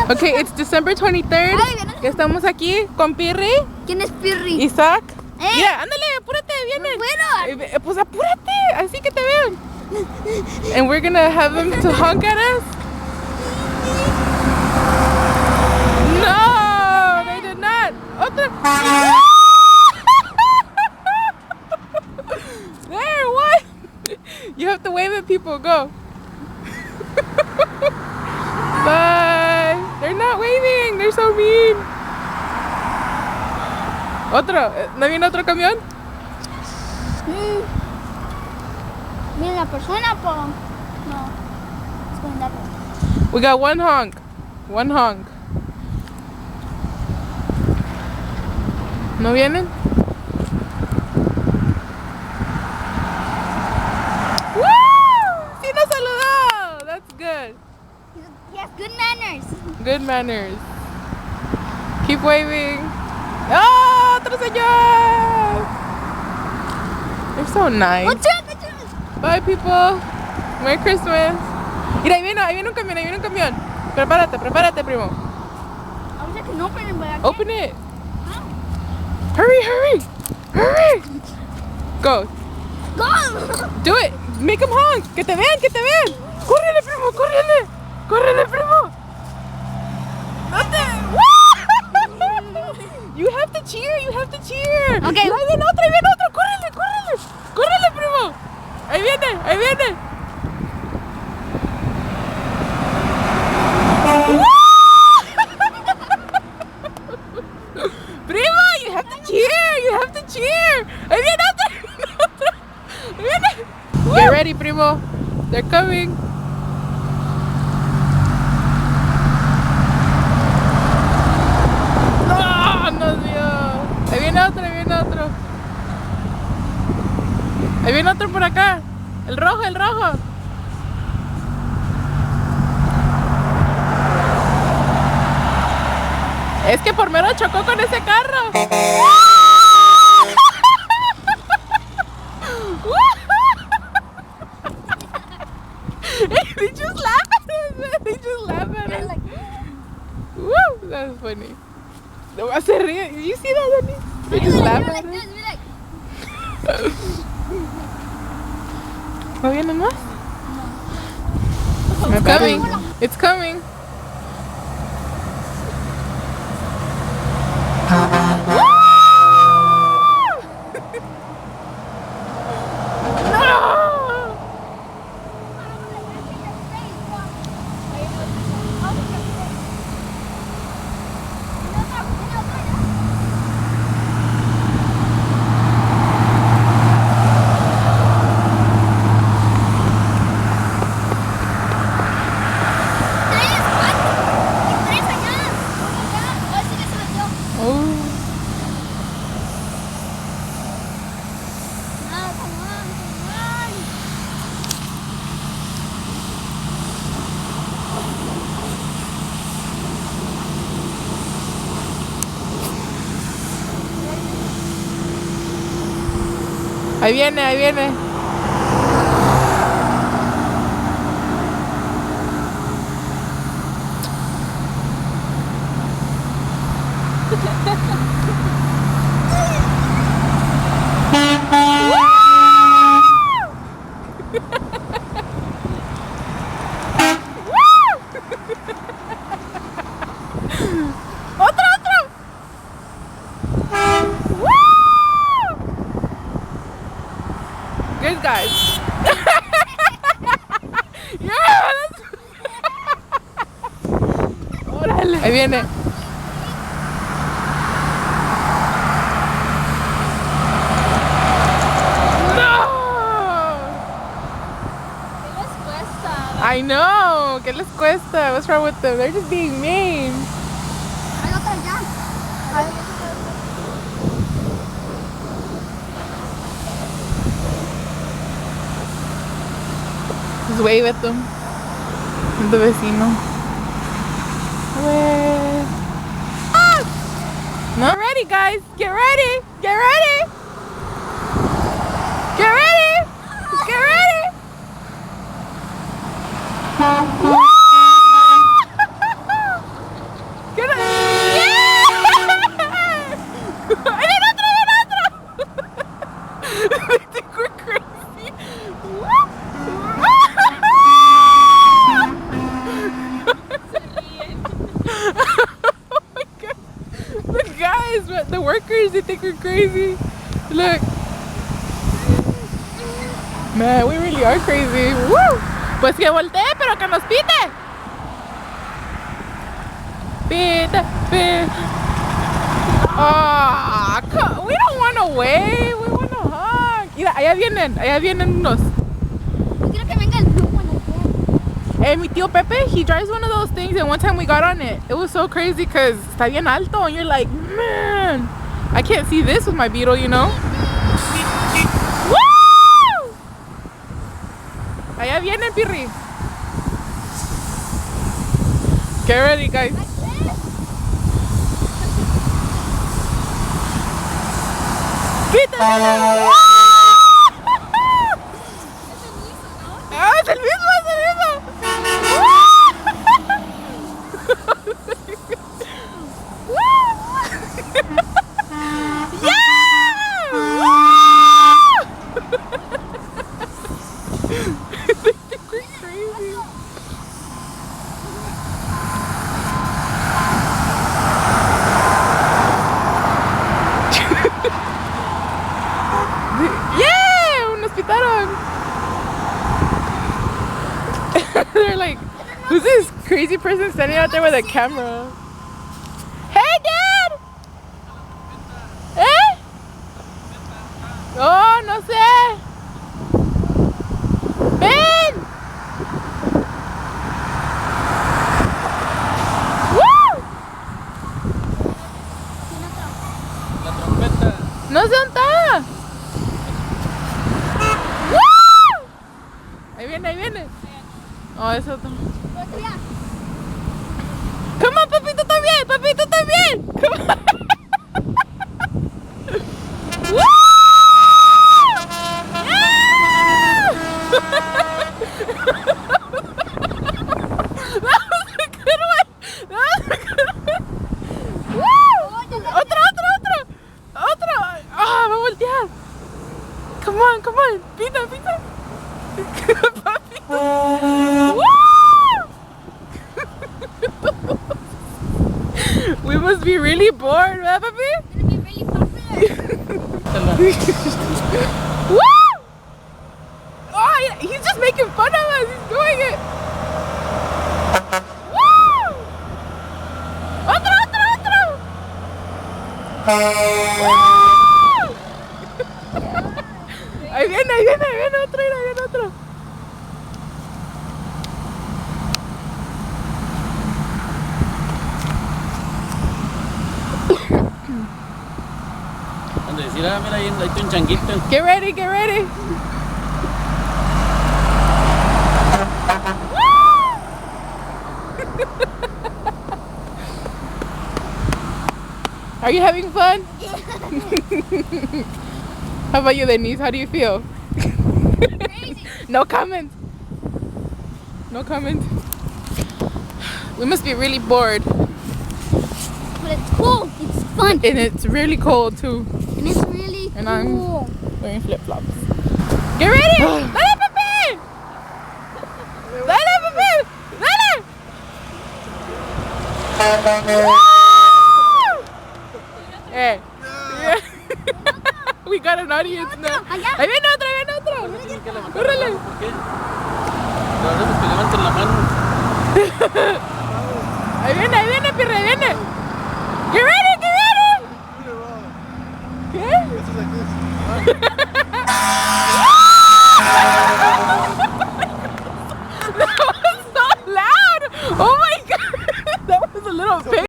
Okay, it's December 23rd. Estamos aquí con Pirri. ¿Quién es Pirri? Isaac. Mira, ándale, apúrate, vienen. Bueno. Pues apúrate, así que te vean. And we're gonna have them to honk at us. No, they did not. Otra. There, what? You have to wave at people. Go. Bye. They're not waving. They're so mean. Otro. ¿No viene otro camión? Mira la persona, po. No. Es con la We got one honk. One honk. ¿No vienen? ¡Woo! ¡Sí nos saludó! That's good. He has good manners. Good manners. Keep waving. ¡Oh! ¡Otro señor! They're so nice. Bye, people. Merry Christmas. Mira, ahí viene un camión, ahí viene un camión. Prepárate, prepárate, primo. Ahorita que no open, but Open it. Hurry, hurry, hurry. Go. Go. Do it. Make them honk. Que te vean, que te vean. Córrele, primo, córrele. Córrele, primo. No te... You have to cheer, you have to cheer. Okay. Ahí viene otro. Córrele, córrele. Córrele, primo. Ahí viene, ahí viene. Primo, you have to cheer, you have to cheer. Ahí viene otro. Ahí viene. Get ready, primo. They're coming. No, nos dio. Ahí viene otro, ahí viene otro. Ahí viene otro por acá. El rojo, el rojo. Es que por mero chocó con ese carro. They just laugh at us. They just laugh at us. Woo, that was funny. Se ríe. Did you see that, Danny? They just laugh at us. ¿No vienen más? It's coming. It's coming. Ahí viene, ahí viene. Good guys. Yeah, órale. Ahí viene. No. ¿Qué les cuesta? I know. ¿Qué les cuesta? What's wrong with them? They're just being mean. Hay otra ya. Just wave at them. The vecino. Wave. Ah! No? Get ready, guys. Get ready. Get ready. Get ready. Get ready. workers, they think we're crazy. Look. Man, we really are crazy. Woo! Pues que voltee, pero que nos pite. Pite, pite. Oh, we don't want to wave. We want to hug. Mira, allá vienen unos. Yo quiero que venga el blue one again. Hey, mi tío Pepe, he drives one of those things, and one time we got on it. It was so crazy because está bien alto, and you're like, man, I can't see this with my Beetle, you know? Woo! Allá vienen, Pirri. Get ready, guys. ¡Quítale! ¡Ah, es el mismo, es el mismo! They're like, who's this crazy person standing out there with a camera? Hey, Dad! ¿Eh? Oh, no sé. Ven. ¡Woo! La trompeta. No sé dónde está. ¡Woo! Ahí viene, ahí viene. Oh, eso otro. Come on, papito también, papito también. Come on. Woo! Yeah! That was a good one. That was a good one. Woo! Otra. Ah, va a voltear. Come on. Pita. Papi. We must be really bored, right, Papi? It's gonna be really popular. Woo! Oh, yeah, he's just making fun of us. He's doing it. Woo! Otro. Woo! Ahí viene otro. Anda, decir, mira, ahí hay un changuito. Get ready. Are you having fun? How about you, Denise? How do you feel? Crazy. No comment. We must be really bored. But it's cool. It's fun. And it's really cold too. And it's really And cool. I'm wearing flip-flops. Get ready! Dale, Pepe! Hey. Yeah. We got an audience now. Allá. Ahí viene otro. Tienen que levantar Córrele. la mano, ¿por qué? Le haremos que levanten la mano. Ahí viene.